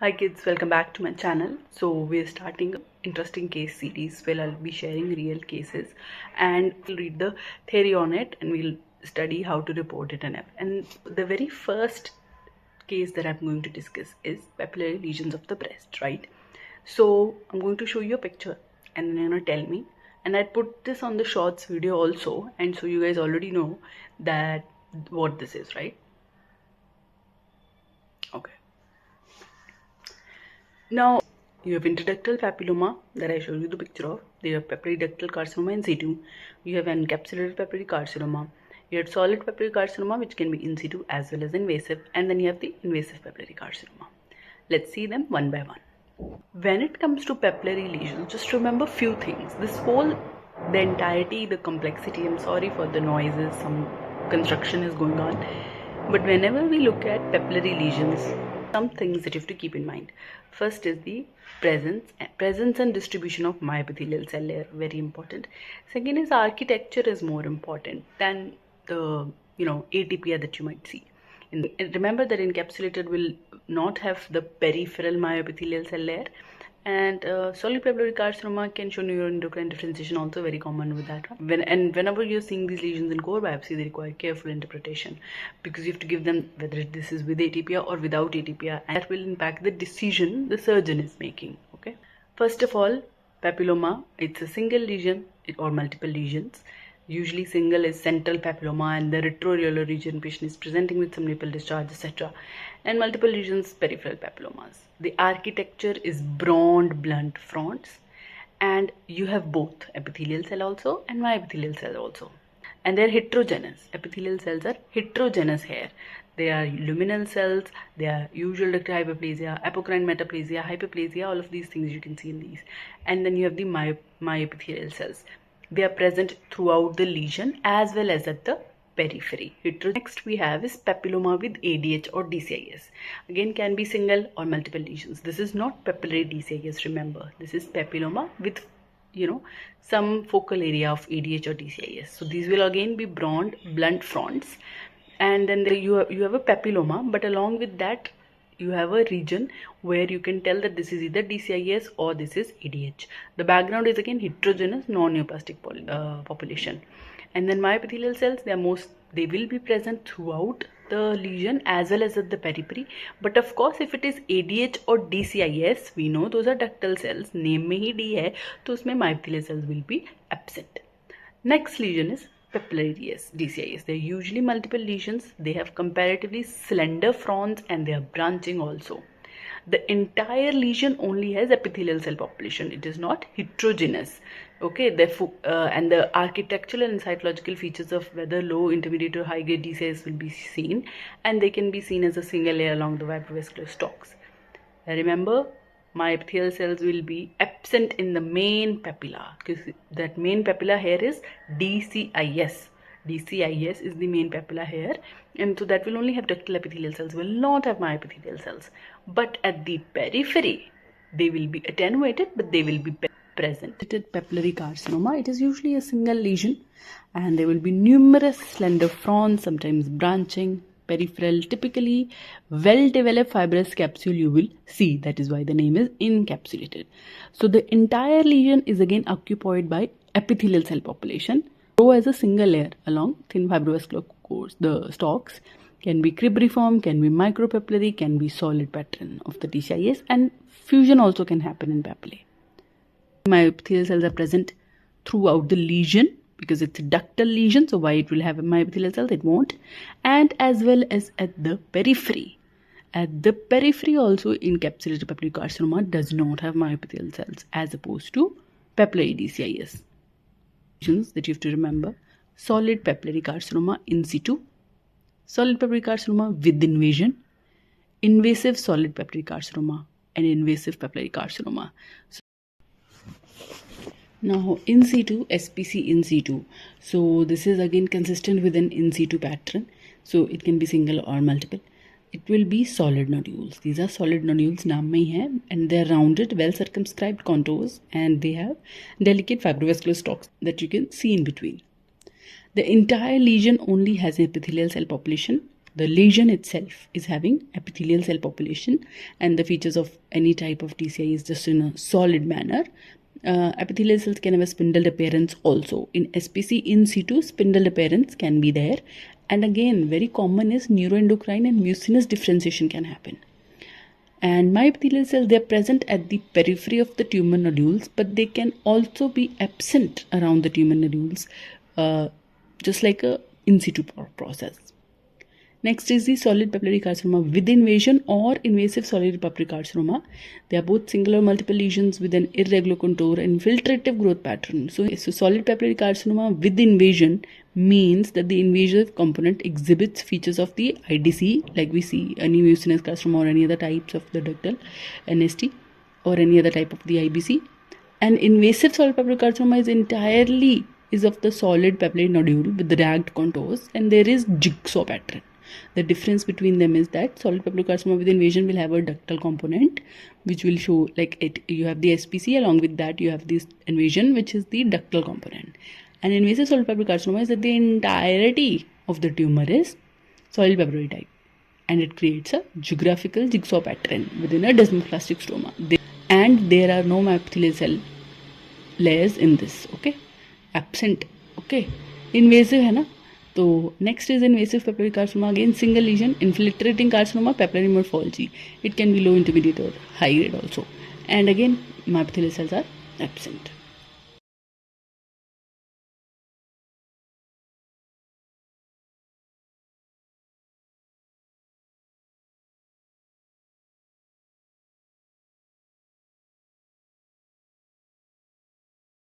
Hi kids, welcome back to my channel. So we're starting an interesting case series where I'll be sharing real cases and we'll read the theory on it and we'll study how to report it and the very first case that I'm going to discuss is papillary lesions of the breast, right? So I'm going to show you a picture and then you're gonna tell me, and I put this on the shorts video also, and so you guys already know that what this is, right? Okay. Now, you have intraductal papilloma that I showed you the picture of. You have papillary ductal carcinoma in situ. You have encapsulated papillary carcinoma. You have solid papillary carcinoma, which can be in situ as well as invasive. And then you have the invasive papillary carcinoma. Let's see them one by one. When it comes to papillary lesions, just remember few things. The entirety, the complexity, I'm sorry for the noises, some construction is going on. But whenever we look at papillary lesions, some things that you have to keep in mind. First is the presence and distribution of myepithelial cell layer, very important. Second is architecture is more important than the atypia that you might see. Remember that encapsulated will not have the peripheral myoepithelial cell layer, and solid papillary carcinoma can show neuroendocrine differentiation, also very common with that one. Whenever you're seeing these lesions in core biopsy, they require careful interpretation because you have to give them whether this is with atypia or without atypia, and that will impact the decision the surgeon is making. Okay. First of all, papilloma, it's a single lesion or multiple lesions. Usually single is central papilloma and the retroareolar region patient is presenting with some nipple discharge, etc. And multiple lesions, peripheral papillomas. The architecture is broad, blunt fronts, and you have both epithelial cell also and myepithelial cell also. And they're heterogeneous. Epithelial cells are heterogeneous here. They are luminal cells, they are usual ductal hyperplasia, apocrine metaplasia, hyperplasia, all of these things you can see in these. And then you have the myepithelial cells. They are present throughout the lesion as well as at the periphery. Next we have is papilloma with ADH or DCIS. Again, can be single or multiple lesions. This is not papillary DCIS, remember. This is papilloma with some focal area of ADH or DCIS. So these will again be broad, blunt fronts. And then you have a papilloma, but along with that you have a region where you can tell that this is either DCIS or this is ADH. The background is again heterogeneous non-neoplastic population. And then myepithelial cells, they will be present throughout the lesion as well as at the periphery. But of course, if it is ADH or DCIS, we know those are ductal cells. Name में ही D है, तो उसमें myepithelial cells will be absent. Next lesion is papillary DCIS. They are usually multiple lesions. They have comparatively slender fronts and they are branching also. The entire lesion only has epithelial cell population. It is not heterogeneous. Okay, therefore, and the architectural and cytological features of whether low, intermediate, or high grade DCIS will be seen, and they can be seen as a single layer along the vibrovascular stalks. Remember, myepithelial cells will be absent in the main papilla because that main papilla here is DCIS. DCIS is the main papilla here, and so that will only have ductal epithelial cells, will not have myepithelial cells. But at the periphery, they will be attenuated, but they will be present. Papillary carcinoma, it is usually a single lesion, and there will be numerous slender fronts, sometimes branching. Peripheral, typically well-developed fibrous capsule you will see. That is why the name is encapsulated. So the entire lesion is again occupied by epithelial cell population. Grow as a single layer along thin fibrovascular course. The stalks can be cribriform, can be micropapillary, can be solid pattern of the DCIS, and fusion also can happen in papillae. Myepithelial cells are present throughout the lesion because it's a ductal lesion, so why it will have a myepithelial cells, it won't. And as well as at the periphery. At the periphery also, encapsulated papillary carcinoma does not have myepithelial cells as opposed to papillary DCIS. That you have to remember: solid papillary carcinoma in situ, solid papillary carcinoma with invasion, invasive solid papillary carcinoma, and invasive papillary carcinoma. Now in situ, SPC in situ. So this is again consistent with an in situ pattern. So it can be single or multiple. It will be solid nodules. These are solid nodules, naam mein hai, and they are rounded, well circumscribed contours, and they have delicate fibrovascular stalks that you can see in between. The entire lesion only has epithelial cell population, The lesion itself is having epithelial cell population, and the features of any type of TCI is just in a solid manner. Epithelial cells can have a spindled appearance also. In SPC in situ, spindled appearance can be there. And again, very common is neuroendocrine and mucinous differentiation can happen. And myepithelial cells, they are present at the periphery of the tumor nodules, but they can also be absent around the tumor nodules, just like a in situ process. Next is the solid papillary carcinoma with invasion or invasive solid papillary carcinoma. They are both single or multiple lesions with an irregular contour and infiltrative growth pattern. So solid papillary carcinoma with invasion means that the invasive component exhibits features of the IDC, like we see any mucinous carcinoma or any other types of the ductal NST or any other type of the IBC. And invasive solid papillary carcinoma is of the solid papillary nodule with the ragged contours, and there is jigsaw pattern. The difference between them is that solid papillary carcinoma with invasion will have a ductal component, which will show like it. You have the SPC, along with that you have this invasion, which is the ductal component. And invasive solid papillary carcinoma is that the entirety of the tumor is solid papillary type, and it creates a geographical jigsaw pattern within a desmoplastic stroma. And there are no epithelial cell layers in this. Okay, absent. Okay, invasive है ना. So next is invasive papillary carcinoma, again single lesion, infiltrating carcinoma, papillary morphology. It can be low, intermediate or high grade also. And again, myepithelial cells are absent.